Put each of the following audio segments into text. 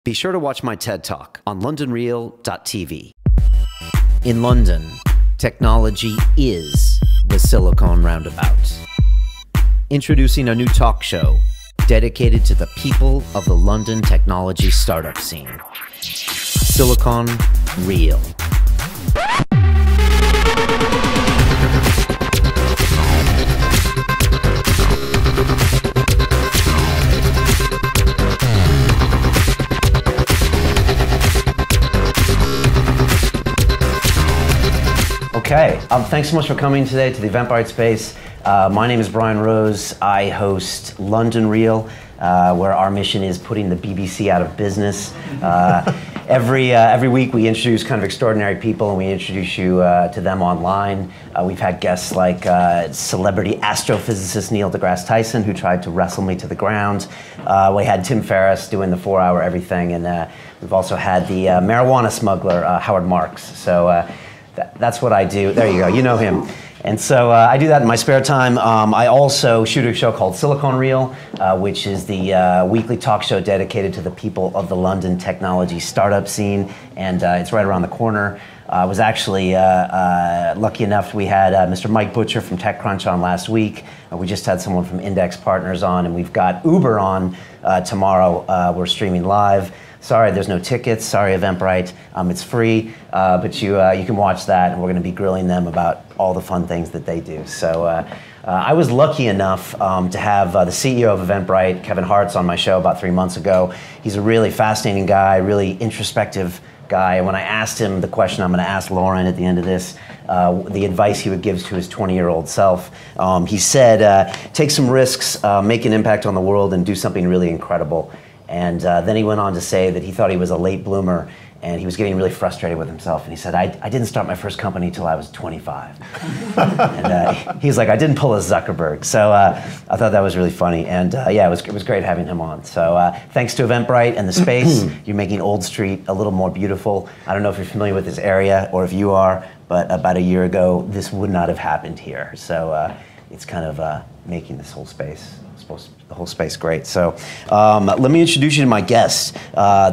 Be sure to watch my TED Talk on londonreal.tv. In London, technology is the Silicon Roundabout. Introducing a new talk show dedicated to the people of the London technology startup scene. Silicon Real. Okay, thanks so much for coming today to the Eventbrite space. My name is Brian Rose. I host London Real, where our mission is putting the BBC out of business. Every week we introduce kind of extraordinary people and we introduce you to them online. We've had guests like celebrity astrophysicist Neil deGrasse Tyson, who tried to wrestle me to the ground. We had Tim Ferriss doing the 4-hour everything, and we've also had the marijuana smuggler Howard Marks. So that's what I do. There you go, you know him. And so I do that in my spare time. I also shoot a show called Silicon Real, which is the weekly talk show dedicated to the people of the London technology startup scene, and it's right around the corner. I was actually lucky enough, we had Mr. Mike Butcher from TechCrunch on last week. We just had someone from Index Partners on, and we've got Uber on tomorrow. We're streaming live. Sorry, there's no tickets. Sorry, Eventbrite. It's free, but you can watch that, and we're going to be grilling them about all the fun things that they do. So I was lucky enough to have the CEO of Eventbrite, Kevin Hartz, on my show about 3 months ago. He's a really fascinating guy, really introspective guy. And when I asked him the question I'm going to ask Laurent at the end of this, the advice he would give to his 20-year-old self, he said, take some risks, make an impact on the world, and do something really incredible. And then he went on to say that he thought he was a late bloomer, and he was getting really frustrated with himself. And he said, I didn't start my first company until I was 25. And he was like, I didn't pull a Zuckerberg. So I thought that was really funny. And yeah, it was great having him on. So thanks to Eventbrite and the space, you're making Old Street a little more beautiful. I don't know if you're familiar with this area or if you are, but about a year ago, this would not have happened here. So it's kind of making this whole space, the whole space great. So let me introduce you to my guest.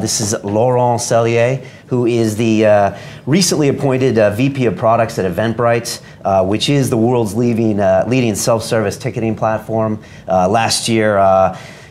This is Laurent Sellier, who is the recently appointed VP of Products at Eventbrite, which is the world's leading self-service ticketing platform. Last year,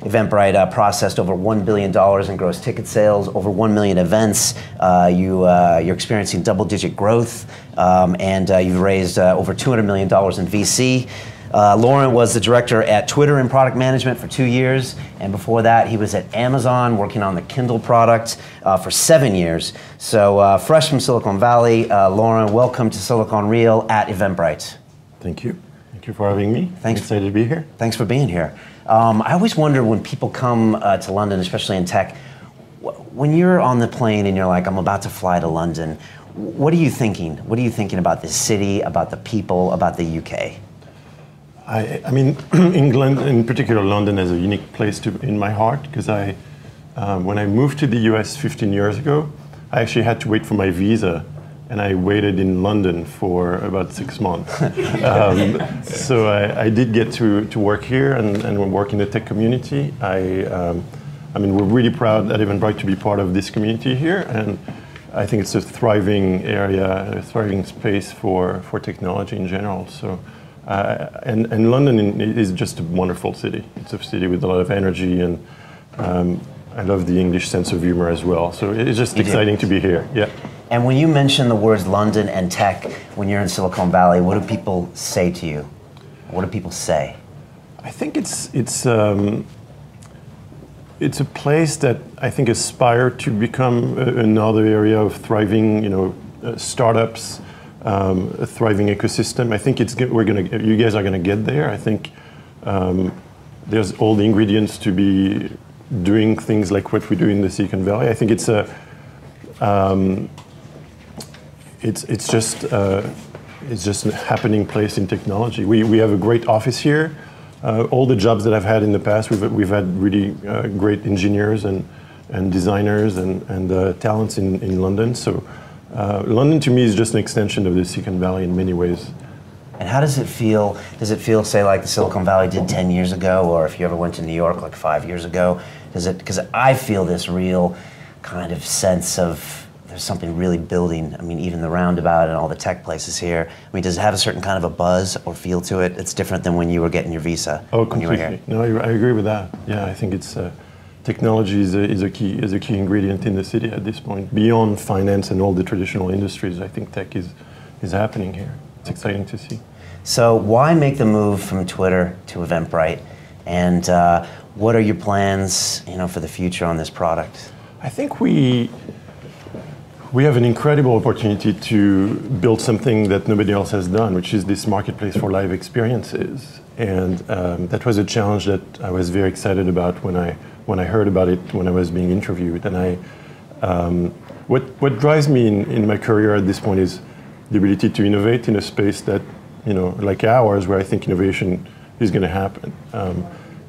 Eventbrite processed over $1 billion in gross ticket sales, over 1 million events. You're experiencing double-digit growth, and you've raised over $200 million in VC. Laurent was the director at Twitter in product management for 2 years, and before that he was at Amazon working on the Kindle product for 7 years. So fresh from Silicon Valley, Laurent, welcome to Silicon Real at Eventbrite. Thank you. Thank you for having me. Thanks. I'm excited to be here. Thanks for being here. I always wonder when people come to London, especially in tech, when you're on the plane and you're like, I'm about to fly to London, what are you thinking? What are you thinking about this city, about the people, about the UK? I mean, England, in particular London, is a unique place in my heart, because when I moved to the US 15 years ago, I actually had to wait for my visa, and I waited in London for about 6 months. So I did get to work here and work in the tech community. I mean, we're really proud at Eventbrite to be part of this community here, and I think it's a thriving area, a thriving space for technology in general. So. And London is just a wonderful city. It's a city with a lot of energy, and I love the English sense of humor as well. So it's just exciting to be here. Yeah. And when you mention the words London and tech, when you're in Silicon Valley, what do people say to you? What do people say? I think it's a place that I think aspire to become another area of thriving, startups. A thriving ecosystem. I think you guys are gonna get there. I think there's all the ingredients to be doing things like what we do in the Silicon Valley. I think it's just a happening place in technology. We have a great office here. All the jobs that I've had in the past, we've had really great engineers and designers and talents in London. So. London to me is just an extension of the Silicon Valley in many ways. And how does it feel? Does it feel, say, like the Silicon Valley did 10 years ago, or if you ever went to New York like 5 years ago? Does it? Because I feel this real kind of sense of there's something really building. I mean, even the Roundabout and all the tech places here. I mean, does it have a certain kind of a buzz or feel to it? It's different than when you were getting your visa. Oh, when you were here. completely. No, I agree with that. Yeah, I think it's technology is a key ingredient in the city at this point. Beyond finance and all the traditional industries, I think tech is happening here. It's exciting to see. So why make the move from Twitter to Eventbrite? And what are your plans, for the future on this product? I think we have an incredible opportunity to build something that nobody else has done, which is this marketplace for live experiences. And that was a challenge that I was very excited about when I heard about it when I was being interviewed. And what drives me in my career at this point is the ability to innovate in a space that, like ours, where I think innovation is going to happen.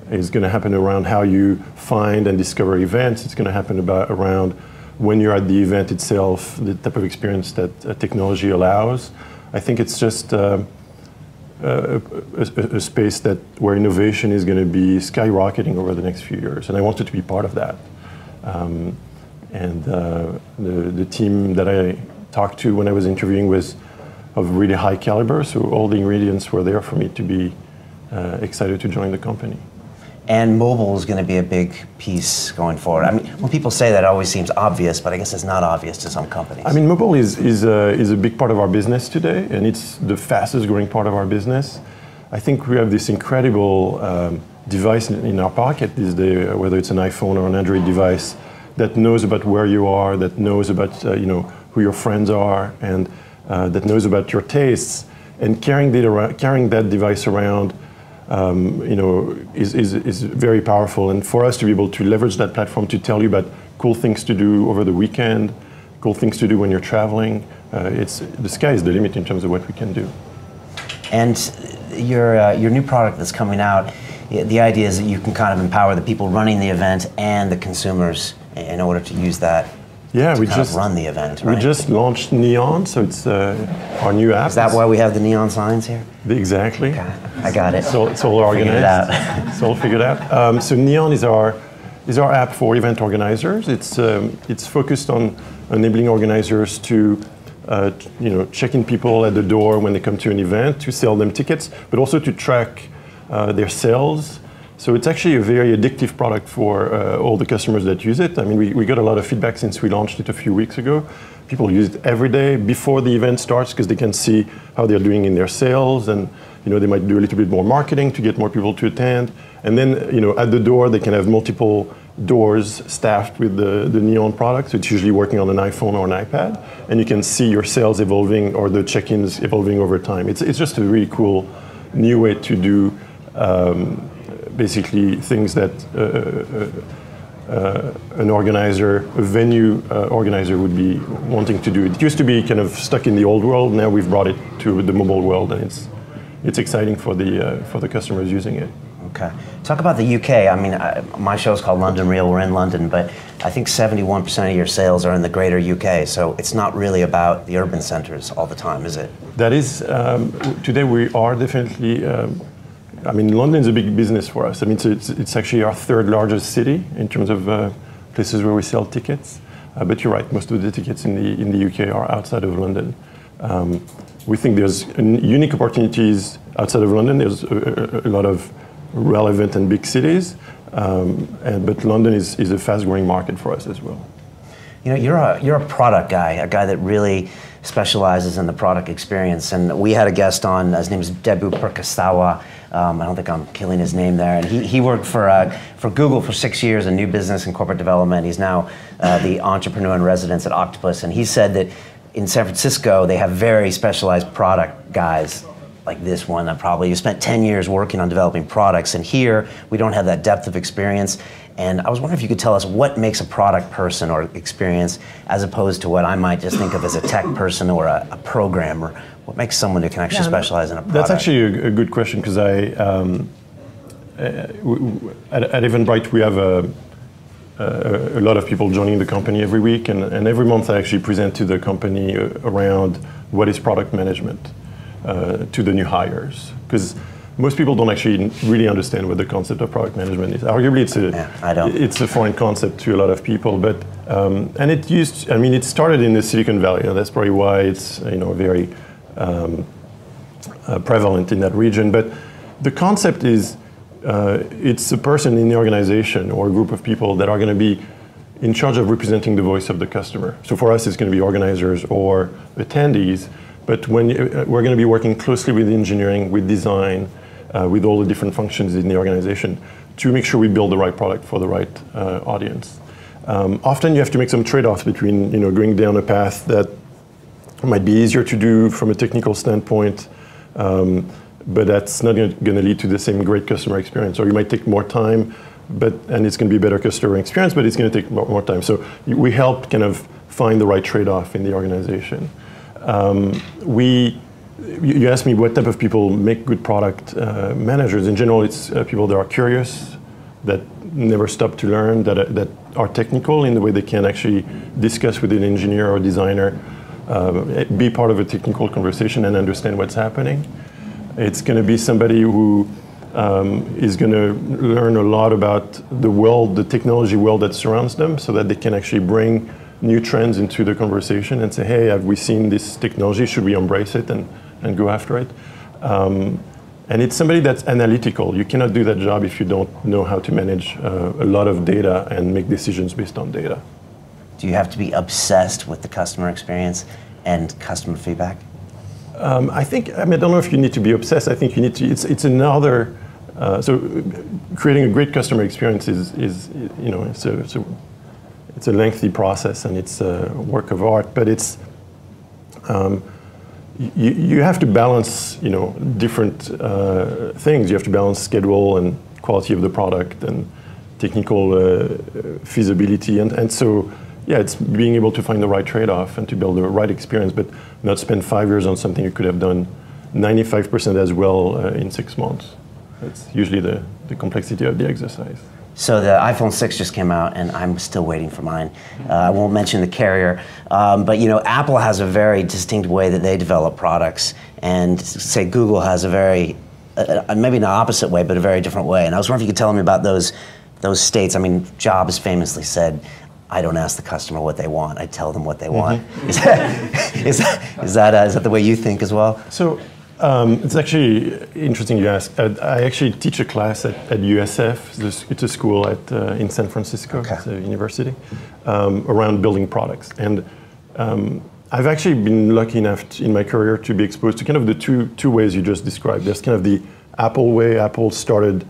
It's going to happen around how you find and discover events. It's going to happen around when you're at the event itself, the type of experience that technology allows. I think it's just a space where innovation is going to be skyrocketing over the next few years, and I wanted to be part of that. The team that I talked to when I was interviewing was of really high caliber, so all the ingredients were there for me to be excited to join the company. And mobile is going to be a big piece going forward. I mean, when people say that, it always seems obvious, but I guess it's not obvious to some companies. I mean, mobile is a big part of our business today, and it's the fastest growing part of our business. I think we have this incredible device in our pocket these days, whether it's an iPhone or an Android device, that knows about where you are, that knows about who your friends are, and that knows about your tastes. And carrying that device around is very powerful. And for us to be able to leverage that platform to tell you about cool things to do over the weekend, cool things to do when you're traveling, the sky is the limit in terms of what we can do. And your new product that's coming out, the idea is that you can kind of empower the people running the event and the consumers in order to use that. Yeah, we just run the event, right? We just launched Neon, so it's our new app. Is that why we have the neon signs here? Exactly. Okay. I got it. So it's all organized. Figured it out. It's all figured out. So Neon is our app for event organizers. It's focused on enabling organizers to check in people at the door when they come to an event, to sell them tickets, but also to track their sales. So it's actually a very addictive product for all the customers that use it. I mean, we got a lot of feedback since we launched it a few weeks ago. People use it every day before the event starts because they can see how they're doing in their sales, and they might do a little bit more marketing to get more people to attend. And then at the door they can have multiple doors staffed with the Neon product. So it's usually working on an iPhone or an iPad, and you can see your sales evolving or the check-ins evolving over time. It's just a really cool new way to do basically things that an organizer, a venue organizer would be wanting to do. It used to be kind of stuck in the old world. Now we've brought it to the mobile world, and it's exciting for the customers using it. Okay. Talk about the UK. I mean, my show is called London Real. We're in London, but I think 71% of your sales are in the greater UK. So it's not really about the urban centers all the time, is it? That is, today we are definitely. I mean, London is a big business for us. I mean, it's actually our third largest city in terms of places where we sell tickets. But you're right, most of the tickets in the UK are outside of London. We think there's unique opportunities outside of London. There's a lot of relevant and big cities, but London is a fast-growing market for us as well. You're a product guy, a guy that really specializes in the product experience. And we had a guest on, his name is Debu Prakastawa. I don't think I'm killing his name there. And he worked for Google for 6 years in new business and corporate development. He's now the entrepreneur in residence at Octopus. And he said that in San Francisco, they have very specialized product guys like this one that probably spent 10 years working on developing products. And here, we don't have that depth of experience. And I was wondering if you could tell us what makes a product person or experience as opposed to what I might just think of as a tech person or a programmer. What makes someone who can actually specialize in a product? That's actually a good question, because at Eventbrite we have a lot of people joining the company every week, and every month I actually present to the company around what is product management to the new hires. Because most people don't actually really understand what the concept of product management is. Arguably, it's a foreign concept to a lot of people, but and it started in the Silicon Valley, and that's probably why it's very prevalent in that region. But the concept is it's a person in the organization or a group of people that are going to be in charge of representing the voice of the customer. So for us, it's going to be organizers or attendees. But when we're going to be working closely with engineering, with design, with all the different functions in the organization to make sure we build the right product for the right audience. Often you have to make some trade-offs between going down a path that might be easier to do from a technical standpoint, but that's not going to lead to the same great customer experience. Or you might take more time, and it's going to be a better customer experience, but it's going to take more time. So we help kind of find the right trade-off in the organization. You asked me what type of people make good product managers. In general, it's people that are curious, that never stop to learn, that are technical in the way they can actually discuss with an engineer or designer, be part of a technical conversation and understand what's happening. It's going to be somebody who is going to learn a lot about the world, the technology world that surrounds them, so that they can actually bring new trends into the conversation and say, hey, have we seen this technology? Should we embrace it and go after it? And it's somebody that's analytical. You cannot do that job if you don't know how to manage a lot of data and make decisions based on data. Do you have to be obsessed with the customer experience and customer feedback? I don't know if you need to be obsessed. I think you need to, it's another, so creating a great customer experience it's a lengthy process and it's a work of art, but it's, you have to balance, different things. You have to balance schedule and quality of the product and technical feasibility. And so, yeah, it's being able to find the right trade-off and to build the right experience, but not spend 5 years on something you could have done 95% as well in 6 months. That's usually the complexity of the exercise. So the iPhone 6 just came out, and I'm still waiting for mine. I won't mention the carrier, but Apple has a very distinct way that they develop products, and say Google has a very, maybe not opposite way, but a very different way. And I was wondering if you could tell me about those states. I mean, Jobs famously said, "I don't ask the customer what they want; I tell them what they want." Is that the way you think as well? So. It's actually interesting you ask. I actually teach a class at USF. It's a school in San Francisco. Okay. It's a university around building products. And I've actually been lucky enough in my career to be exposed to kind of the two ways you just described. There's kind of the Apple way. Apple started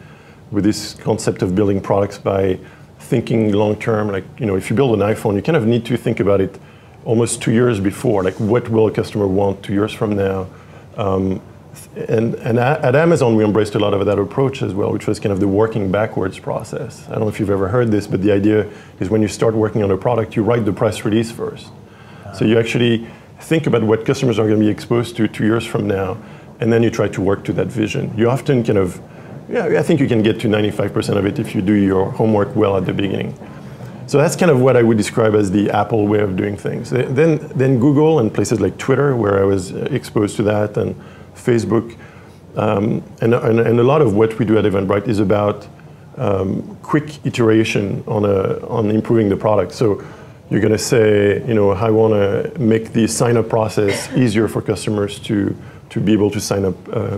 with this concept of building products by thinking long term. Like, if you build an iPhone, you kind of need to think about it almost 2 years before. Like, what will a customer want 2 years from now? And at Amazon, we embraced a lot of that approach as well, which was kind of the working backwards process. I don't know if you've ever heard this, but the idea is when you start working on a product, you write the press release first. So you actually think about what customers are going to be exposed to 2 years from now, and then you try to work to that vision. You often I think you can get to 95% of it if you do your homework well at the beginning. So that's kind of what I would describe as the Apple way of doing things. Then Google and places like Twitter, where I was exposed to that, and Facebook, and a lot of what we do at Eventbrite is about quick iteration on improving the product. So you're going to say, I want to make the sign-up process easier for customers to be able to sign up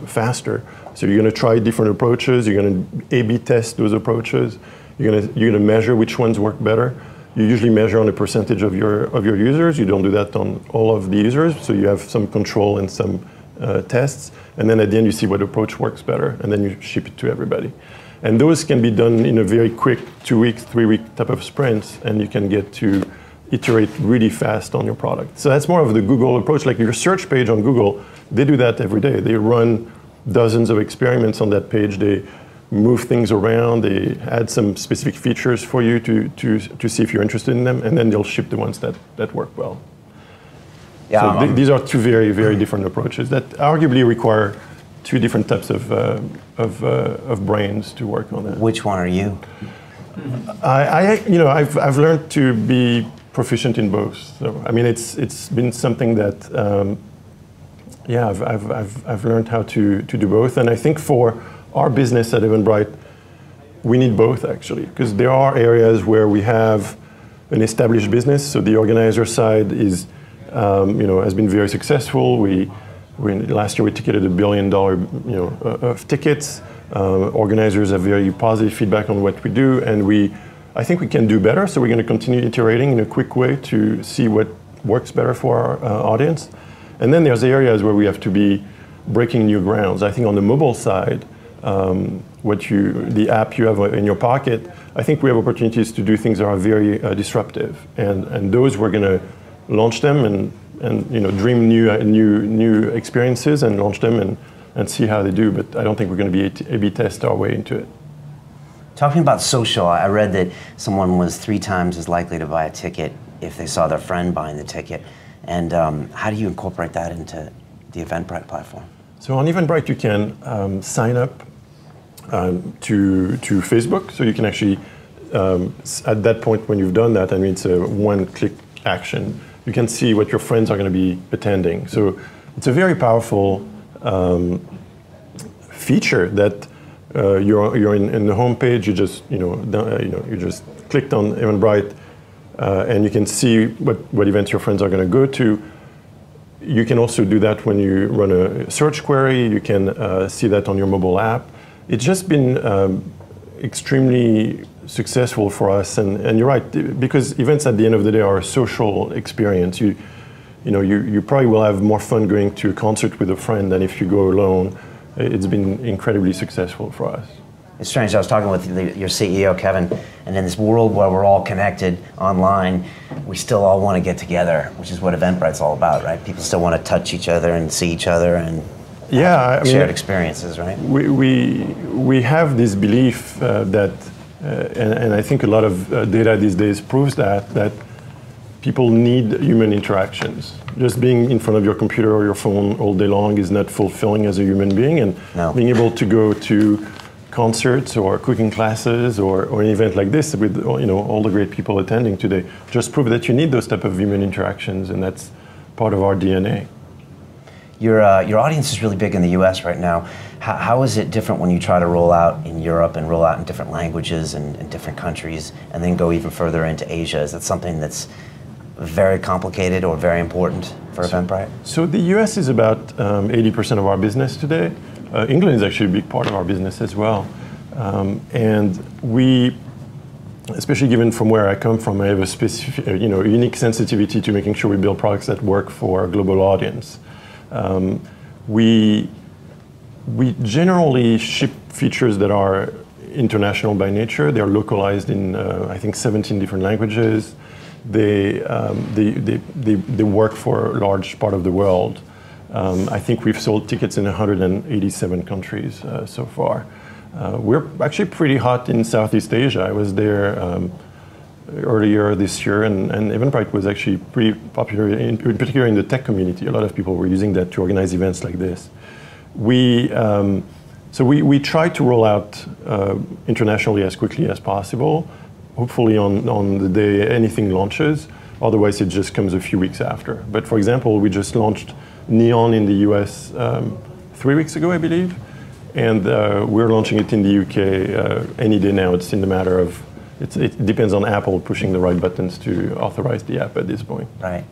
faster. So you're going to try different approaches. You're going to A/B test those approaches. You're going to measure which ones work better. You usually measure on a percentage of your users. You don't do that on all of the users, so you have some control and some tests. And then at the end, you see what approach works better, and then you ship it to everybody. And those can be done in a very quick 2-week, 3-week type of sprints, and you can get to iterate really fast on your product. So that's more of the Google approach. Like your search page on Google, they do that every day. They run dozens of experiments on that page. They move things around, they add some specific features for you to see if you're interested in them, and then they'll ship the ones that work well. Yeah, so these are two very, very different approaches that arguably require two different types of brains to work on that. Which one are you? I've learned to be proficient in both. So I mean, it's been something that Yeah, I've learned how to do both, and I think for our business at Eventbrite, we need both actually, because there are areas where we have an established business, so the organizer side is, has been very successful. Last year we ticketed $1 billion, of tickets. Organizers have very positive feedback on what we do, and I think we can do better. So we're going to continue iterating in a quick way to see what works better for our audience. And then there's areas where we have to be breaking new grounds. I think on the mobile side, the app you have in your pocket, I think we have opportunities to do things that are very disruptive, and those we're going to launch them and dream new experiences and launch them and see how they do. But I don't think we're going to be A/B test our way into it. Talking about social, I read that someone was 3 times as likely to buy a ticket if they saw their friend buying the ticket. And how do you incorporate that into the Eventbrite platform? So on Eventbrite, you can sign up to Facebook. So you can actually, at that point when you've done that, I mean, it's a one-click action. You can see what your friends are going to be attending. So it's a very powerful feature that you're in the homepage. You just you just clicked on Eventbrite, and you can see what events your friends are going to go to. You can also do that when you run a search query. You can see that on your mobile app. It's just been extremely successful for us, and you're right, because events at the end of the day are a social experience. You probably will have more fun going to a concert with a friend than if you go alone. It's been incredibly successful for us. It's strange, I was talking with your CEO, Kevin, and in this world where we're all connected online, we still all want to get together, which is what Eventbrite's all about, right? People still want to touch each other and see each other and shared experiences, right? We have this belief that, and I think a lot of data these days proves that people need human interactions. Just being in front of your computer or your phone all day long is not fulfilling as a human being, and being able to go to concerts or cooking classes or an event like this with all the great people attending today just prove that you need those type of human interactions, and that's part of our DNA. Your audience is really big in the US right now. How is it different when you try to roll out in Europe and roll out in different languages and in different countries and then go even further into Asia? Is that something that's very complicated or very important for Eventbrite? So the US is about 80% of our business today. England is actually a big part of our business as well. And we, especially given from where I come from, I have a specific, unique sensitivity to making sure we build products that work for a global audience. We generally ship features that are international by nature. They're localized in, I think, 17 different languages. They work for a large part of the world. I think we've sold tickets in 187 countries so far. We're actually pretty hot in Southeast Asia. I was there earlier this year, and Eventbrite was actually pretty popular, in particular in the tech community. A lot of people were using that to organize events like this. So we try to roll out internationally as quickly as possible, hopefully on the day anything launches. Otherwise, it just comes a few weeks after. But for example, we just launched Neon in the US 3 weeks ago, I believe. And we're launching it in the UK any day now. It's in the matter of, it depends on Apple pushing the right buttons to authorize the app at this point. Right.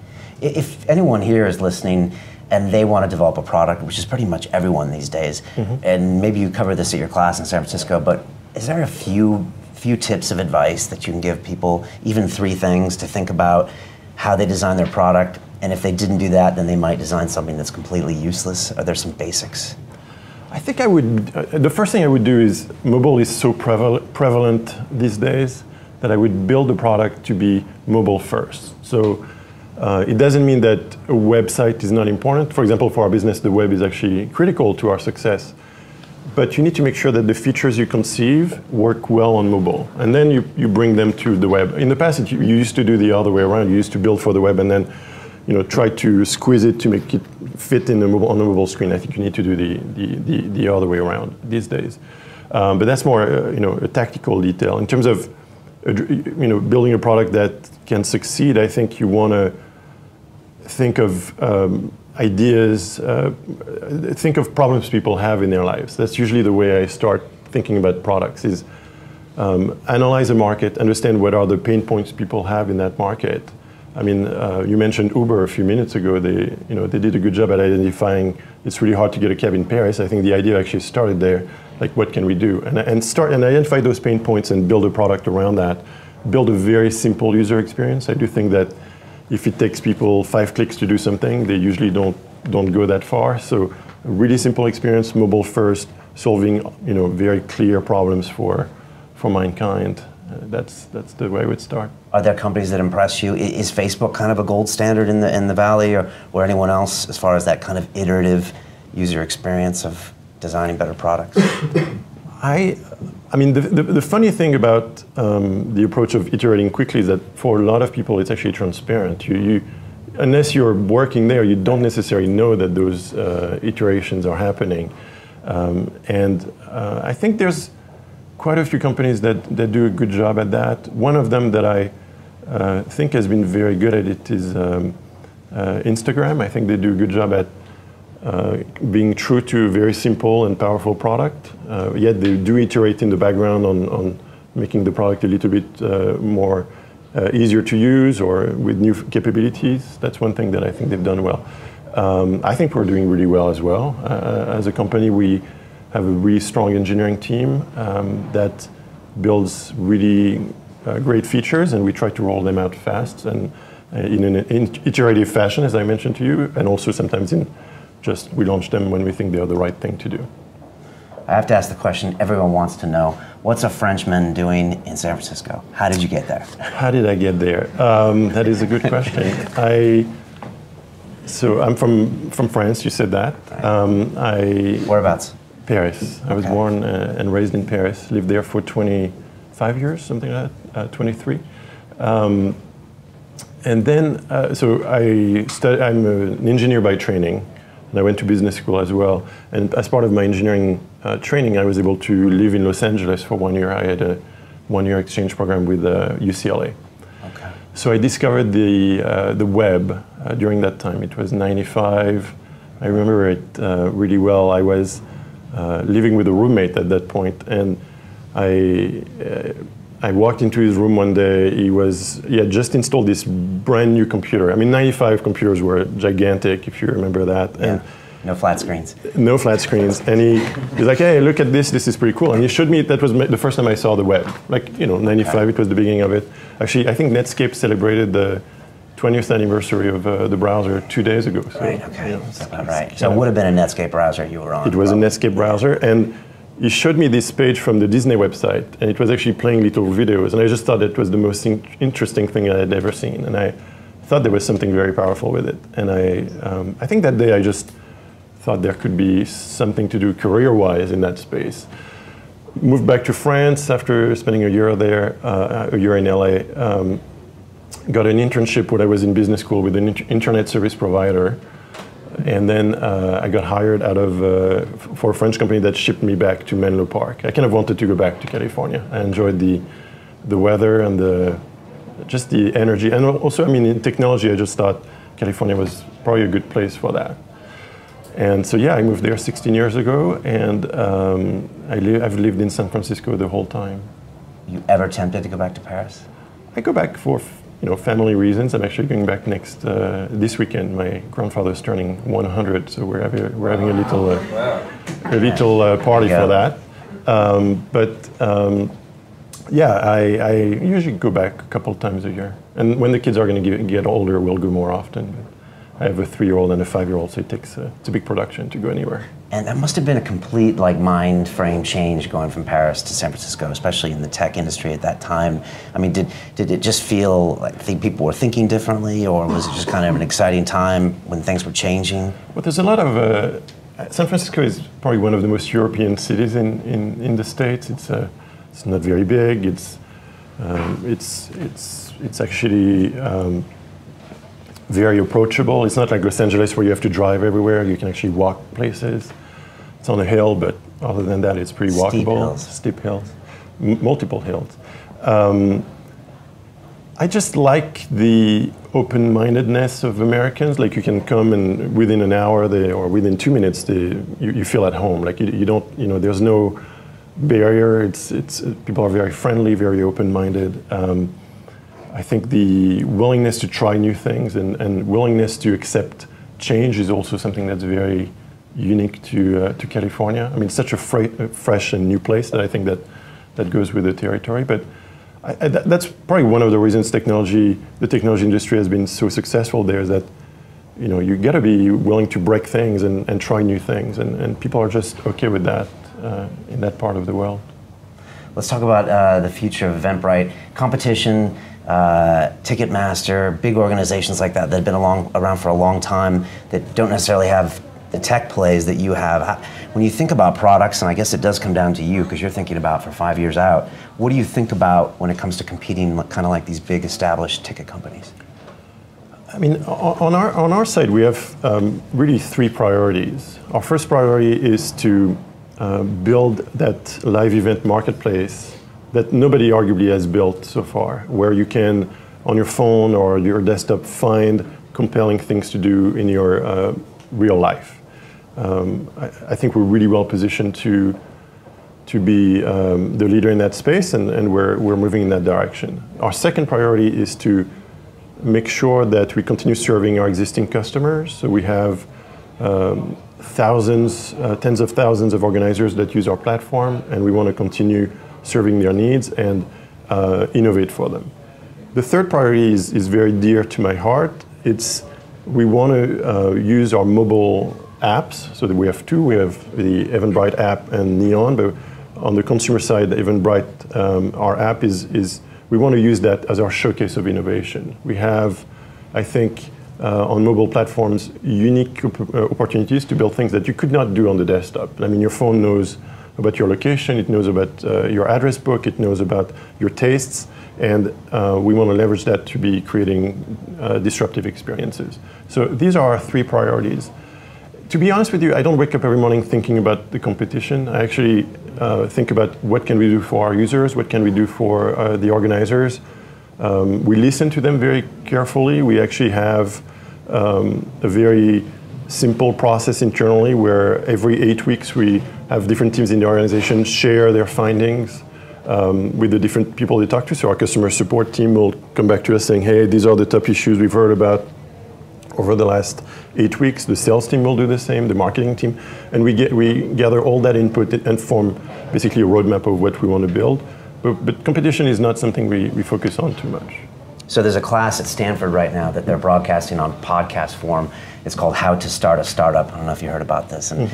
If anyone here is listening and they want to develop a product, which is pretty much everyone these days, and maybe you covered this at your class in San Francisco, but is there a few tips of advice that you can give people, even 3 things to think about how they design their product, and if they didn't do that, then they might design something that's completely useless? Are there some basics? I think the first thing I would do is, mobile is so prevalent these days that I would build a product to be mobile first. So it doesn't mean that a website is not important. For example, for our business, the web is actually critical to our success. But you need to make sure that the features you conceive work well on mobile. And then you bring them to the web. In the past, you used to do the other way around. You used to build for the web and then try to squeeze it to make it fit on the mobile screen. I think you need to do the other way around these days. But that's more a tactical detail. In terms of building a product that can succeed, I think you want to think of ideas, think of problems people have in their lives. That's usually the way I start thinking about products, is analyze a market, understand what are the pain points people have in that market. I mean, you mentioned Uber a few minutes ago. They did a good job at identifying it's really hard to get a cab in Paris. I think the idea actually started there, like what can we do? And identify those pain points and build a product around that. Build a very simple user experience. I do think that if it takes people 5 clicks to do something, they usually don't go that far. So a really simple experience, mobile first, solving very clear problems for mankind. That's the way I would start. Are there companies that impress you? Is Facebook kind of a gold standard in the Valley, or anyone else as far as that kind of iterative user experience of designing better products? I mean, the funny thing about the approach of iterating quickly is that for a lot of people, it's actually transparent. Unless you're working there, you don't necessarily know that those iterations are happening. I think there's quite a few companies that do a good job at that. One of them that I think has been very good at it is Instagram. I think they do a good job at being true to a very simple and powerful product, yet they do iterate in the background on making the product a little bit more easier to use or with new capabilities. That's one thing that I think they've done well. I think we're doing really well as well. As a company, we have a really strong engineering team that builds really great features, and we try to roll them out fast and in an iterative fashion, as I mentioned to you, and also sometimes we launch them when we think they're the right thing to do. I have to ask the question everyone wants to know. What's a Frenchman doing in San Francisco? How did you get there? How did I get there? That is a good question. So I'm from France, you said that. Whereabouts? Paris. I was born and raised in Paris, lived there for 25 years, something like that, 23. And then, I'm an engineer by training, and I went to business school as well. And as part of my engineering training, I was able to live in Los Angeles for 1 year. I had a 1-year exchange program with UCLA. Okay. So I discovered the web during that time. It was 95. I remember it really well. I was living with a roommate at that point, and I walked into his room one day. He had just installed this brand new computer. I mean, 95 computers were gigantic, if you remember that. Yeah. And no flat screens. No flat screens. And he's like, hey, look at this. This is pretty cool. And he showed me, that was the first time I saw the web. 95, it was the beginning of it. Actually, I think Netscape celebrated the 20th anniversary of the browser 2 days ago. So, right, okay. That's about right. So it would have been a Netscape browser you were on. It was a Netscape browser. And he showed me this page from the Disney website, and it was actually playing little videos. And I just thought it was the most interesting thing I had ever seen. And I thought there was something very powerful with it. And I think that day I just thought there could be something to do career-wise in that space. Moved back to France after spending a year there, a year in LA. Got an internship when I was in business school with an internet service provider. And then I got hired for a French company that shipped me back to Menlo Park. I kind of wanted to go back to California. I enjoyed the weather and just the energy. And also, I mean, in technology, I just thought California was probably a good place for that. And so, yeah, I moved there 16 years ago, and I've lived in San Francisco the whole time. You ever tempted to go back to Paris? I go back for family reasons. I'm actually going back this weekend. My grandfather's turning 100, so we're having a little party for that. Yeah, I usually go back a couple of times a year. And when the kids are going to get older, we'll go more often. I have a 3-year-old and a 5-year-old, so it's a big production to go anywhere. And that must have been a complete mind frame change going from Paris to San Francisco, especially in the tech industry at that time. I mean, did it just feel like people were thinking differently, or was it just kind of an exciting time when things were changing? Well, there's a lot of San Francisco is probably one of the most European cities in the States. It's not very big. It's actually very approachable. It's not like Los Angeles where you have to drive everywhere. You can actually walk places. It's on a hill, but other than that, it's pretty walkable. Steep hills, multiple hills. I just like the open-mindedness of Americans. Like you can come and within an hour or within 2 minutes, you feel at home. Like you don't, there's no barrier. It's people are very friendly, very open-minded. I think the willingness to try new things and willingness to accept change is also something that's very unique to California. I mean, it's such a fresh and new place that I think that goes with the territory. But that's probably one of the reasons the technology industry has been so successful there, is that you got to be willing to break things and try new things, and people are just okay with that in that part of the world. Let's talk about the future of Eventbrite. Competition, Ticketmaster, big organizations like that have been around for a long time that don't necessarily have the tech plays that you have. When you think about products, and I guess it does come down to you because you're thinking about for 5 years out, what do you think about when it comes to competing kind of like these big established ticket companies? I mean, on our side, we have really 3 priorities. Our first priority is to build that live event marketplace that nobody arguably has built so far, where you can, on your phone or your desktop, find compelling things to do in your real life. I think we're really well positioned to be the leader in that space, and we're moving in that direction. Our second priority is to make sure that we continue serving our existing customers. So we have thousands, tens of thousands of organizers that use our platform, and we want to continue serving their needs and innovate for them. The third priority is very dear to my heart. We want to use our mobile apps, so that we have 2. We have the Eventbrite app and Neon, but on the consumer side, the Eventbrite, our app is we want to use that as our showcase of innovation. We have, I think, on mobile platforms, unique opportunities to build things that you could not do on the desktop. I mean, your phone knows about your location, it knows about your address book, it knows about your tastes, and we want to leverage that to be creating disruptive experiences. So these are our 3 priorities. To be honest with you, I don't wake up every morning thinking about the competition. I actually think about what can we do for our users, what can we do for the organizers. We listen to them very carefully. We actually have a very simple process internally where every 8 weeks we have different teams in the organization share their findings with the different people they talk to. So our customer support team will come back to us saying, hey, these are the top issues we've heard about over the last 8 weeks. The sales team will do the same, the marketing team, and we gather all that input and form basically a roadmap of what we want to build. But competition is not something we focus on too much. So there's a class at Stanford right now that they're broadcasting on podcast form. It's called How to Start a Startup. I don't know if you heard about this. And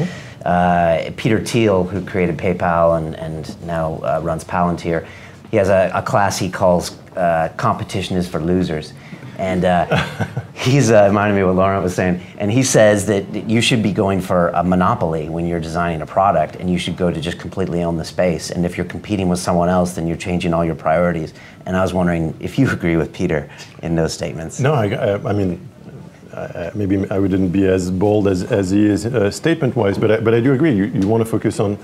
Peter Thiel, who created PayPal and now runs Palantir, he has a class he calls Competition is for Losers. And he's reminded me of what Laurent was saying. And he says that you should be going for a monopoly when you're designing a product, and you should go to just completely own the space. And if you're competing with someone else, then you're changing all your priorities. And I was wondering if you agree with Peter in those statements. No, I mean, maybe I wouldn't be as bold as he is statement-wise, but I do agree. You want to focus on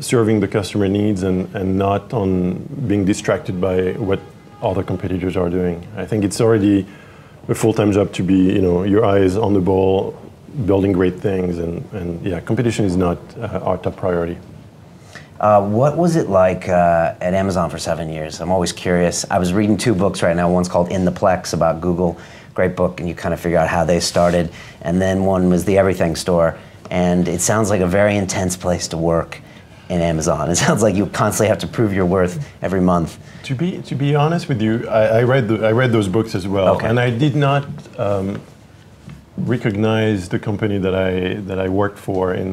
serving the customer needs and not on being distracted by what other competitors are doing. I think it's already a full-time job to be, your eyes on the ball, building great things, and yeah, competition is not our top priority. What was it like at Amazon for 7 years? I'm always curious. I was reading 2 books right now. One's called In the Plex about Google, great book, and you kind of figure out how they started. And then one was The Everything Store, and it sounds like a very intense place to work in Amazon. It sounds like you constantly have to prove your worth every month. To be honest with you, I read those books as well, okay. And I did not recognize the company that I worked for in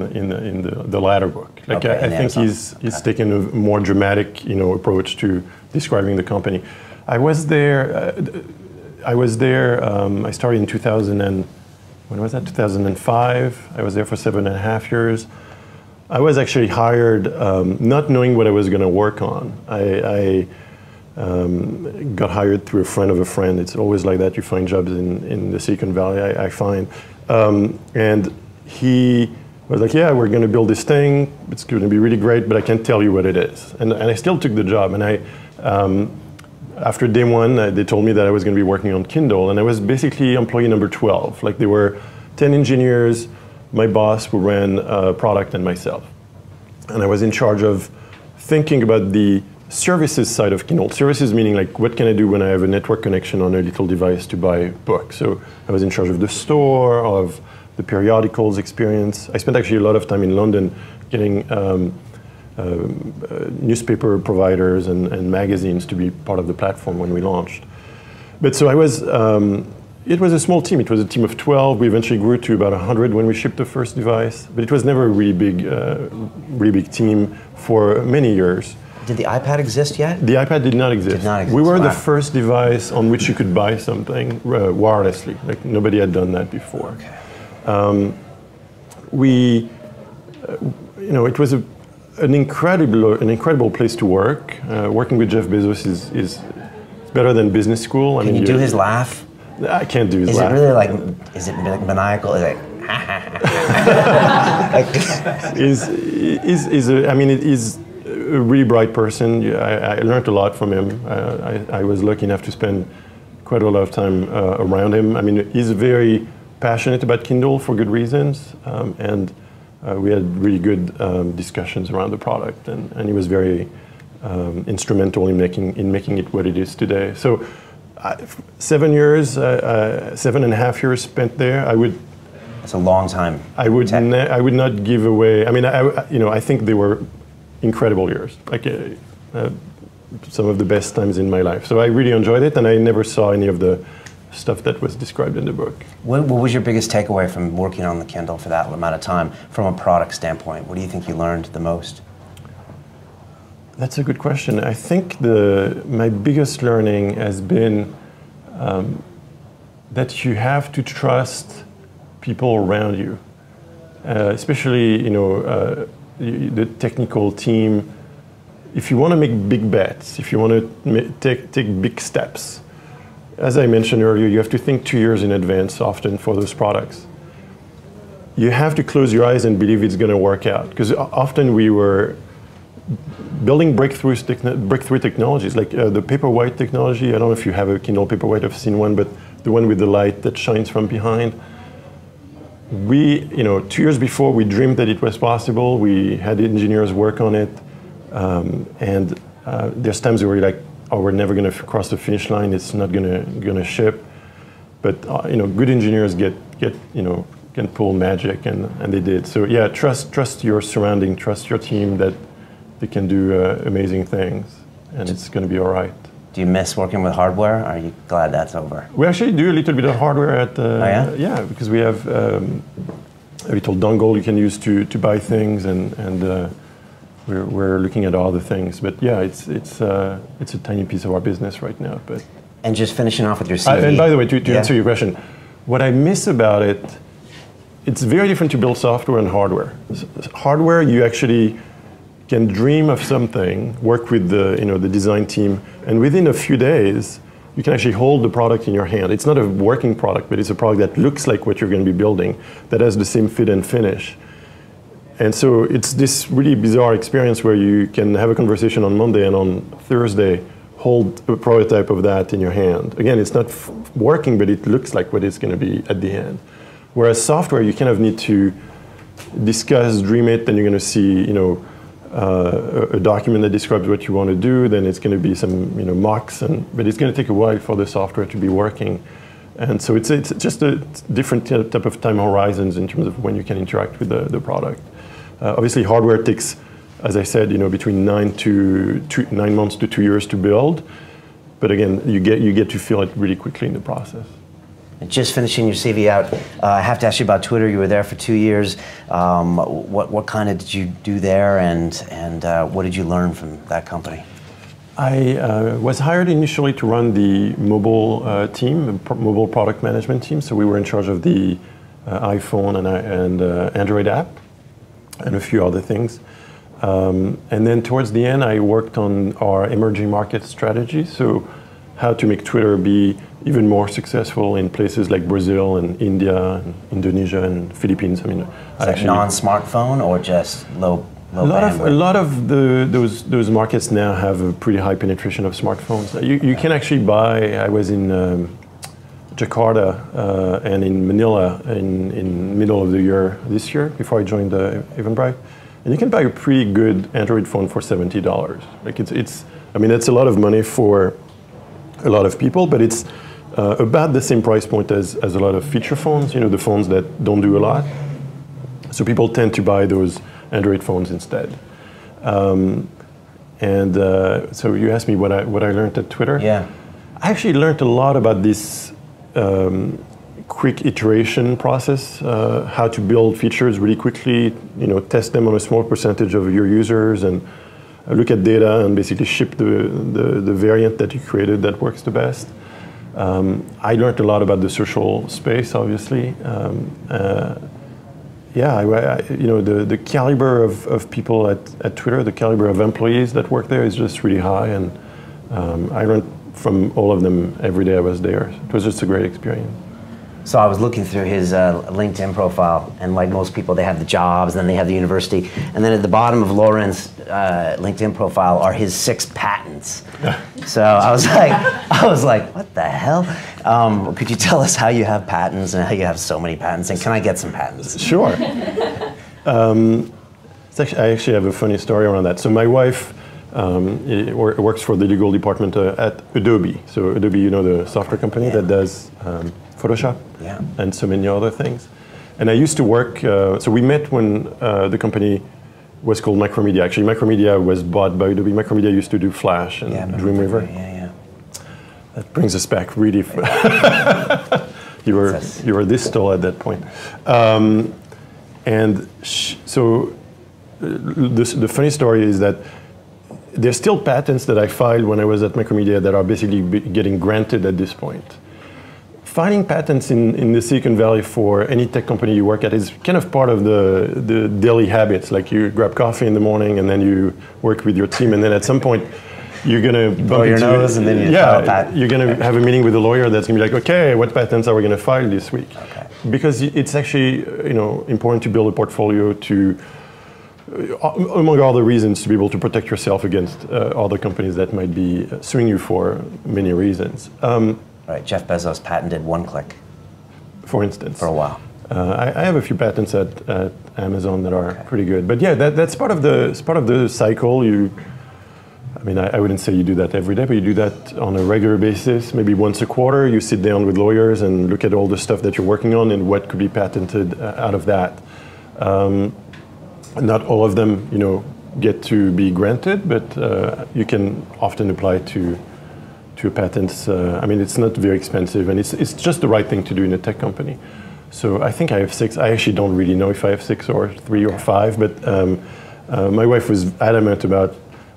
the latter book. Like okay, I think he's taken a more dramatic approach to describing the company. I was there. I started in 2000 and when was that? 2005. I was there for 7.5 years. I was actually hired not knowing what I was going to work on. I got hired through a friend of a friend. It's always like that. You find jobs in the Silicon Valley, I find. And he was like, yeah, we're going to build this thing. It's going to be really great, but I can't tell you what it is. And I still took the job. And after day one, they told me that I was going to be working on Kindle, and I was basically employee number 12. Like there were 10 engineers, my boss who ran product, and myself. And I was in charge of thinking about the services side of Kindle. Services meaning like, what can I do when I have a network connection on a little device to buy books? So I was in charge of the store, of the periodicals experience. I spent actually a lot of time in London getting newspaper providers and magazines to be part of the platform when we launched. But so I was, it was a small team. It was a team of 12. We eventually grew to about 100 when we shipped the first device. But it was never a really big team for many years. Did the iPad exist yet? The iPad did not exist. Did not exist. We were the first device on which you could buy something wirelessly. Like nobody had done that before. Okay. It was an incredible place to work. Working with Jeff Bezos is better than business school. Can you do his laugh? I can't do his laugh. Is it really like? Is it maniacal? Is it? He's a really bright person. I learned a lot from him. I was lucky enough to spend quite a lot of time around him. I mean, he's very passionate about Kindle for good reasons, and we had really good discussions around the product, and he was very instrumental in making it what it is today. So 7 years, 7.5 years spent there. It's a long time. I would not give away. I mean, I think they were incredible years, like some of the best times in my life. So I really enjoyed it, and I never saw any of the stuff that was described in the book. What was your biggest takeaway from working on the Kindle for that amount of time, from a product standpoint? What do you think you learned the most? That's a good question. I think my biggest learning has been that you have to trust people around you, especially the technical team. If you want to make big bets, if you want to take big steps, as I mentioned earlier, you have to think 2 years in advance often for those products. You have to close your eyes and believe it's going to work out, because often we were building breakthrough technologies, like the Paperwhite technology. I don't know if you have a Kindle Paperwhite, I've seen one, but the one with the light that shines from behind. 2 years before, we dreamed that it was possible. We had engineers work on it, and there's times where we're like, oh, we're never going to cross the finish line. It's not going to ship. But good engineers can pull magic, and they did. So yeah, trust your surrounding, trust your team that they can do amazing things, and it's going to be all right. Do you miss working with hardware? Or are you glad that's over? We actually do a little bit of hardware at. Oh yeah? Yeah, because we have a little dongle you can use to buy things, and we're looking at all the things. But yeah, it's a tiny piece of our business right now. But and just finishing off with your CV. And by the way, to answer your question, what I miss about it, it's very different to build software and hardware. Hardware, you actually can dream of something, work with the design team, and within a few days, you can actually hold the product in your hand. It's not a working product, but it's a product that looks like what you're going to be building, that has the same fit and finish. And so it's this really bizarre experience where you can have a conversation on Monday, and on Thursday, hold a prototype of that in your hand. Again, it's not working, but it looks like what it's going to be at the end. Whereas software, you kind of need to discuss, dream it, then you're going to see, a document that describes what you want to do, then it's going to be some mocks, but it's going to take a while for the software to be working. And so it's just a different type of time horizons in terms of when you can interact with the product. Obviously, hardware takes, as I said, between 9 months to 2 years to build. But again, you get to feel it really quickly in the process. And just finishing your CV out, I have to ask you about Twitter. You were there for 2 years. What kind of did you do there, and what did you learn from that company? I was hired initially to run the mobile team, mobile product management team. So we were in charge of the iPhone and Android app, and a few other things. And then towards the end, I worked on our emerging market strategy. So how to make Twitter be even more successful in places like Brazil and India and Indonesia and Philippines. I mean, is that non-smartphone or just low low A bandwidth. lot of those markets now have a pretty high penetration of smartphones. You can actually buy. I was in Jakarta and in Manila in middle of the year this year before I joined Eventbrite, and you can buy a pretty good Android phone for $70. Like it's I mean that's a lot of money for a lot of people, but it's about the same price point as a lot of feature phones. You know, the phones that don't do a lot. So people tend to buy those Android phones instead. So you asked me what I learned at Twitter. Yeah. I actually learned a lot about this quick iteration process, how to build features really quickly, you know, test them on a small percentage of your users and look at data and basically ship the variant that you created that works the best. I learned a lot about the social space, obviously. You know, the caliber of people at Twitter, the caliber of employees that work there is just really high, and I learned from all of them every day I was there. It was just a great experience. So I was looking through his LinkedIn profile, and like most people, they have the jobs, then they have the university, and then at the bottom of Laurent's LinkedIn profile are his 6 patents. So I was like, what the hell? Could you tell us how you have patents and how you have so many patents, and can I get some patents? Sure. I actually have a funny story around that. So my wife works for the legal department at Adobe. So Adobe, you know, the software company that does Photoshop and so many other things. And I used to work, so we met when the company was called Macromedia. Actually, Macromedia was bought by Adobe. Macromedia used to do Flash and Dreamweaver. That brings us back really. You were this tall at that point. So the funny story is that there's still patents that I filed when I was at Macromedia that are basically getting granted at this point. Filing patents in the Silicon Valley for any tech company you work at is kind of part of the daily habits. Like you grab coffee in the morning and then you work with your team, and then at some point you're going to bump your nose and then you file a patent. You're going to have a meeting with a lawyer that's going to be like, okay, what patents are we going to file this week? Okay. Because it's actually important to build a portfolio to, among other reasons, to be able to protect yourself against other companies that might be suing you for many reasons. Right, Jeff Bezos patented one-click. For instance. For a while. I have a few patents at Amazon that are pretty good. But yeah, that's part of the cycle. I mean, I wouldn't say you do that every day, but you do that on a regular basis. Maybe once a quarter, you sit down with lawyers and look at all the stuff that you're working on and what could be patented out of that. Not all of them, get to be granted, but you can often apply to patents. I mean, it's not very expensive, and it's just the right thing to do in a tech company. So I think I have 6. I actually don't really know if I have 6 or 3 or 5, but my wife was adamant about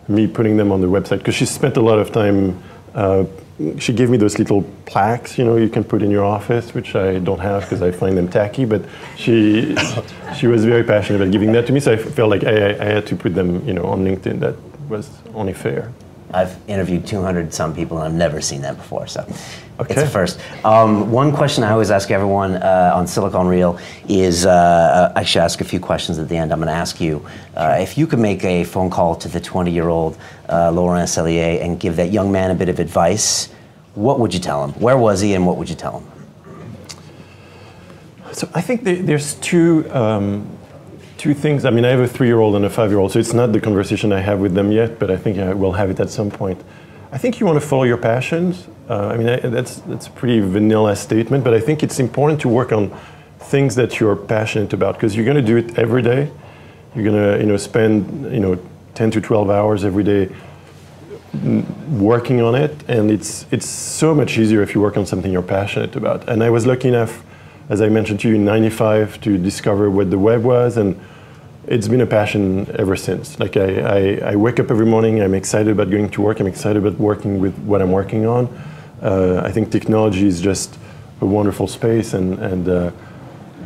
me putting them on the website because she spent a lot of time. She gave me those little plaques, you can put in your office, which I don't have because I find them tacky. But she was very passionate about giving that to me, so I felt like I had to put them, on LinkedIn. That was only fair. I've interviewed 200 some people and I've never seen that before, so it's a first. One question I always ask everyone on Silicon Reel is, I should ask a few questions at the end. I'm going to ask you, if you could make a phone call to the 20-year-old Laurent Sellier and give that young man a bit of advice, what would you tell him? Where was he and what would you tell him? So I think there's two things. I mean, I have a 3-year-old and a 5-year-old, so it's not the conversation I have with them yet, but I think I will have it at some point. I think you want to follow your passions. I mean, that's a pretty vanilla statement, but I think it's important to work on things that you're passionate about, because you're going to do it every day. You're going to spend 10 to 12 hours every day working on it, and it's so much easier if you work on something you're passionate about. And I was lucky enough, as I mentioned to you, in '95 to discover what the web was, and it's been a passion ever since. Like I wake up every morning, I'm excited about going to work, I'm excited about working with what I'm working on. I think technology is just a wonderful space, and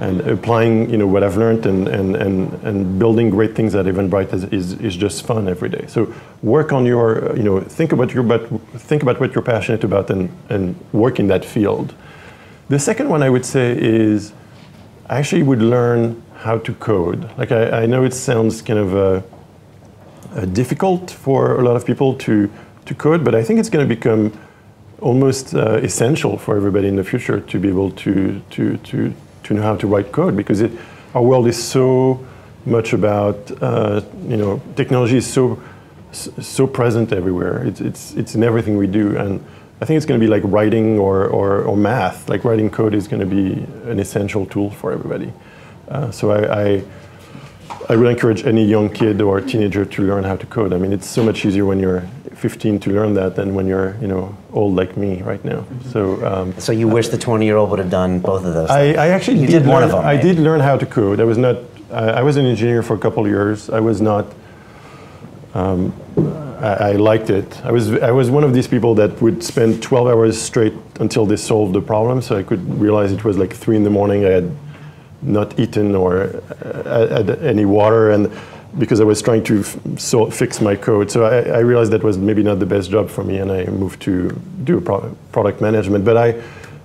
applying what I've learned and building great things at Eventbrite is just fun every day. So work on your, think about what you're passionate about and work in that field. The second one I would say is I actually would learn how to code. Like I know it sounds kind of difficult for a lot of people to code, but I think it's going to become almost essential for everybody in the future to be able to know how to write code, because our world is so much about technology is so present everywhere. It's in everything we do, and I think it's going to be like writing or math. Like writing code is going to be an essential tool for everybody. So I would encourage any young kid or teenager to learn how to code. I mean, it's so much easier when you're 15 to learn that than when you're old like me right now. So you wish the 20-year-old would have done both of those things. I actually you did one of them. I did learn how to code. I was not. I was an engineer for a couple of years. I was not. I liked it. I was one of these people that would spend 12 hours straight until they solved the problem. So I could realize it was like 3 in the morning. I had not eaten or had any water, and because I was trying to fix my code. So I realized that was maybe not the best job for me, and I moved to do product management. But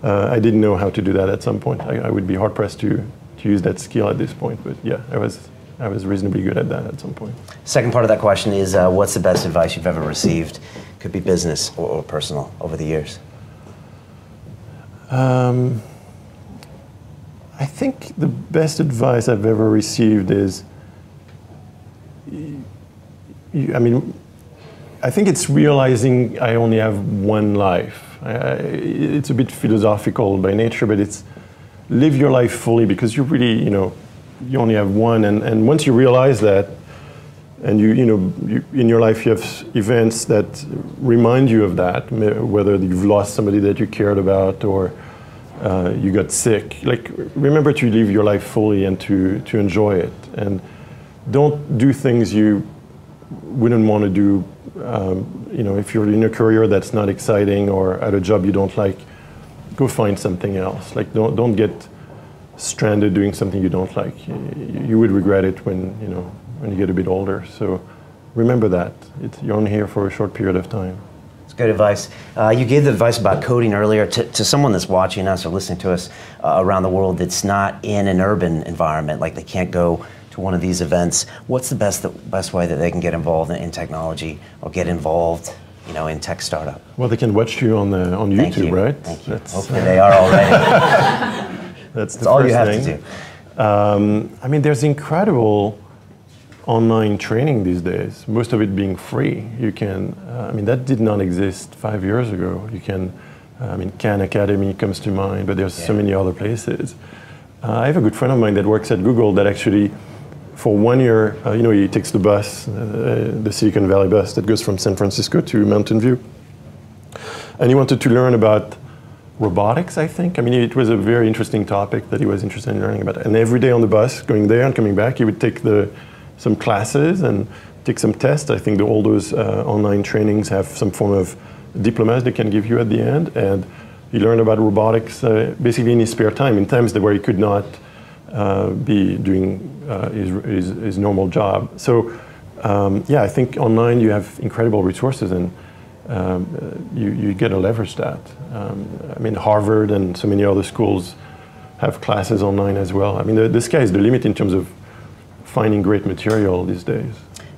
I didn't know how to do that at some point. I would be hard pressed to use that skill at this point. But yeah, I was reasonably good at that at some point. Second part of that question is, what's the best advice you've ever received? Could be business or personal over the years. I think the best advice I've ever received is, I think it's realizing I only have one life. It's a bit philosophical by nature, but it's live your life fully, because you really, you only have one. And once you realize that, and you in your life you have events that remind you of that, whether you've lost somebody that you cared about or you got sick, like remember to live your life fully and to enjoy it, and don't do things you wouldn't want to do. If you're in a career that's not exciting or at a job you don't like, go find something else. Like don't get stranded doing something you don't like. You would regret it when you get a bit older. So remember that you're only here for a short period of time. Good advice. You gave the advice about coding earlier to someone that's watching us or listening to us around the world that's not in an urban environment, like they can't go to one of these events. What's the best way that they can get involved in technology or get involved, in tech startup? Well, they can watch you on YouTube, right? Thank you. Hopefully they are already. That's all you have to do. There's incredible online training these days, most of it being free. You can, that did not exist 5 years ago. You can, Khan Academy comes to mind, but there's so many other places. I have a good friend of mine that works at Google that actually, for 1 year, he takes the bus, the Silicon Valley bus that goes from San Francisco to Mountain View. And he wanted to learn about robotics, I think. It was a very interesting topic that he was interested in learning about. And every day on the bus, going there and coming back, he would take some classes and take some tests. I think all those online trainings have some form of diplomas they can give you at the end. And he learned about robotics basically in his spare time, in times where he could not be doing his normal job. So I think online you have incredible resources, and you get to leverage that. Harvard and so many other schools have classes online as well. The sky is the limit in terms of finding great material these days.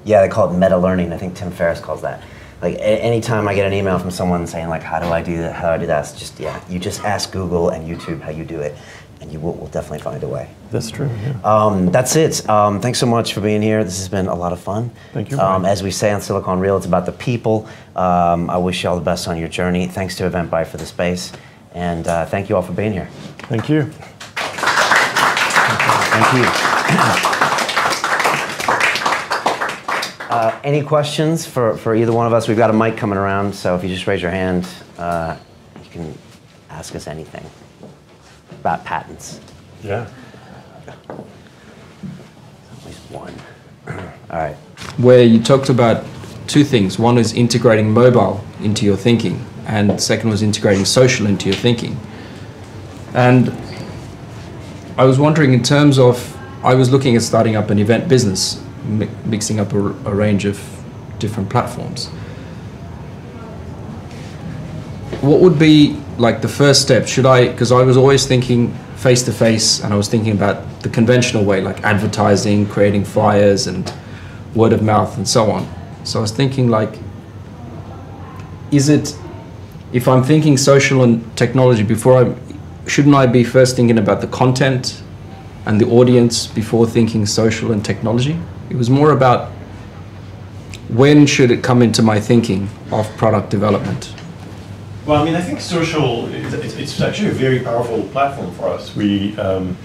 Yeah, they call it meta learning. I think Tim Ferriss calls that. Like anytime I get an email from someone saying like, how do I do that? How do I do that? It's just, you just ask Google and YouTube how you do it, and you will definitely find a way. That's true. Yeah. That's it. Thanks so much for being here. This has been a lot of fun. Thank you. As we say on Silicon Reel, it's about the people. I wish you all the best on your journey. Thanks to Eventbrite for the space, and thank you all for being here. Thank you. Thank you. Any questions for either one of us? We've got a mic coming around, so if you just raise your hand, you can ask us anything about patents. Yeah. At least one. All right. Where you talked about two things. One is integrating mobile into your thinking, and second was integrating social into your thinking. And I was wondering, in terms of, I was looking at starting up an event business, mixing up a range of different platforms. What would be like the first step? Should I, because I was always thinking face-to-face, and I was thinking about the conventional way, like advertising, creating flyers and word of mouth and so on. So I was thinking, like, if I'm thinking social and technology shouldn't I be first thinking about the content and the audience before thinking social and technology? It was more about when should it come into my thinking of product development? Well, I mean, I think social, it's actually a very powerful platform for us. People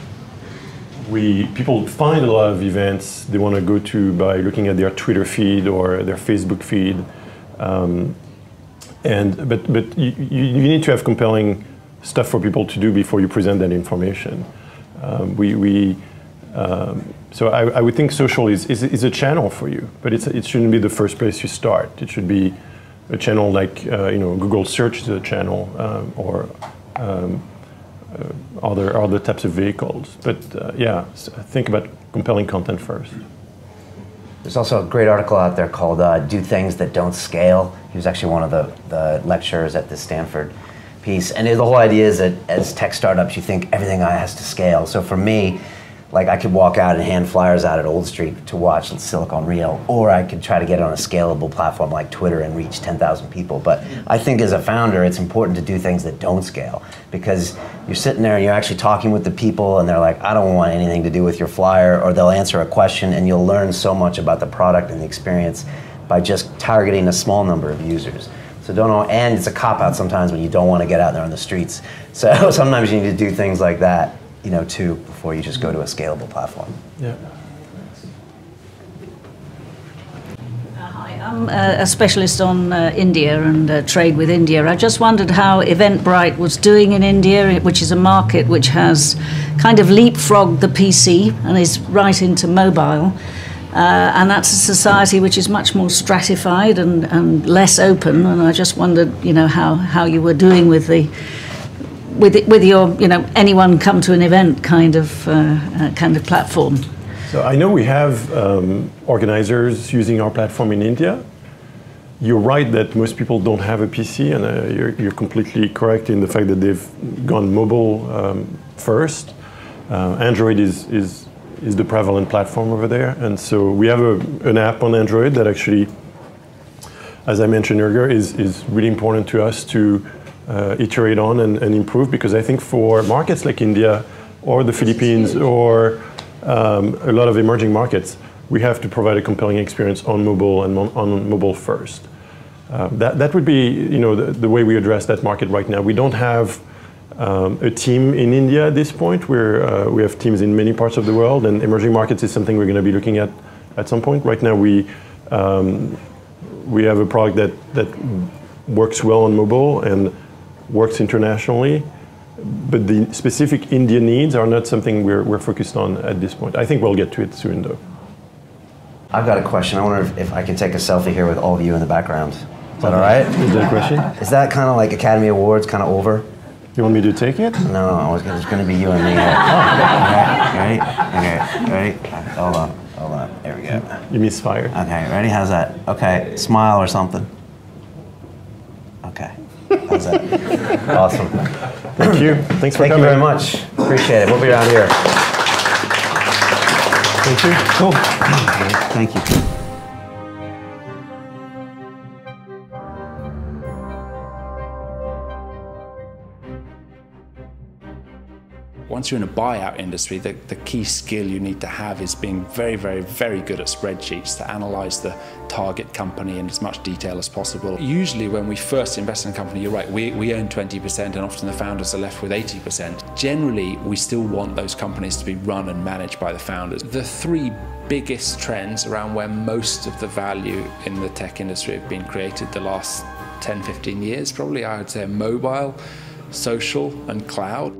find a lot of events they want to go to by looking at their Twitter feed or their Facebook feed. But you need to have compelling stuff for people to do before you present that information. So I would think social is a channel for you, but it shouldn't be the first place you start. It should be a channel like Google Search is a channel, or other types of vehicles. But think about compelling content first. There's also a great article out there called Do Things That Don't Scale. He was actually one of the lecturers at the Stanford piece. And the whole idea is that as tech startups, you think everything has to scale. So for me, like, I could walk out and hand flyers out at Old Street to watch Silicon Reel, or I could try to get it on a scalable platform like Twitter and reach 10,000 people. But I think as a founder, it's important to do things that don't scale, because you're sitting there and you're actually talking with the people and they're like, I don't want anything to do with your flyer, or they'll answer a question, and you'll learn so much about the product and the experience by just targeting a small number of users. So and it's a cop-out sometimes when you don't want to get out there on the streets. So sometimes you need to do things like that, too, before you just go to a scalable platform. Yeah. Hi, I'm a specialist on India and trade with India. I just wondered how Eventbrite was doing in India, which is a market which has kind of leapfrogged the PC and is right into mobile. And that's a society which is much more stratified and less open. And I just wondered, how you were doing with your, anyone come to an event kind of platform. So I know we have organizers using our platform in India. You're right that most people don't have a PC, and you're completely correct in the fact that they've gone mobile first. Android is the prevalent platform over there, and so we have an app on Android that actually, as I mentioned earlier, is really important to us to iterate on and improve, because I think for markets like India or the Philippines or a lot of emerging markets, we have to provide a compelling experience on mobile and on mobile first. That would be the way we address that market right now. We don't have a team in India at this point. We have teams in many parts of the world, and emerging markets is something we're going to be looking at some point. Right now we have a product that works well on mobile and works internationally, but the specific India needs are not something we're focused on at this point. I think we'll get to it soon, though. I've got a question. I wonder if I can take a selfie here with all of you in the background. Is that all right? Is that a question? Is that kind of like Academy Awards, kind of over? You want me to take it? No, it's going to be you and me here. Okay, ready? Hold on. There we go. You misfired. Okay, ready? How's that? Okay, smile or something. Okay. How's that? Awesome. Thank you. Thanks for coming. Thank you very much. Appreciate it. We'll be around here. Thank you. Cool. Thank you. Once you're in a buyout industry, the key skill you need to have is being very, very, very good at spreadsheets to analyze the target company in as much detail as possible. Usually when we first invest in a company, you're right, we own 20% and often the founders are left with 80%. Generally, we still want those companies to be run and managed by the founders. The three biggest trends around where most of the value in the tech industry have been created the last 10, 15 years, probably I would say mobile, social, and cloud.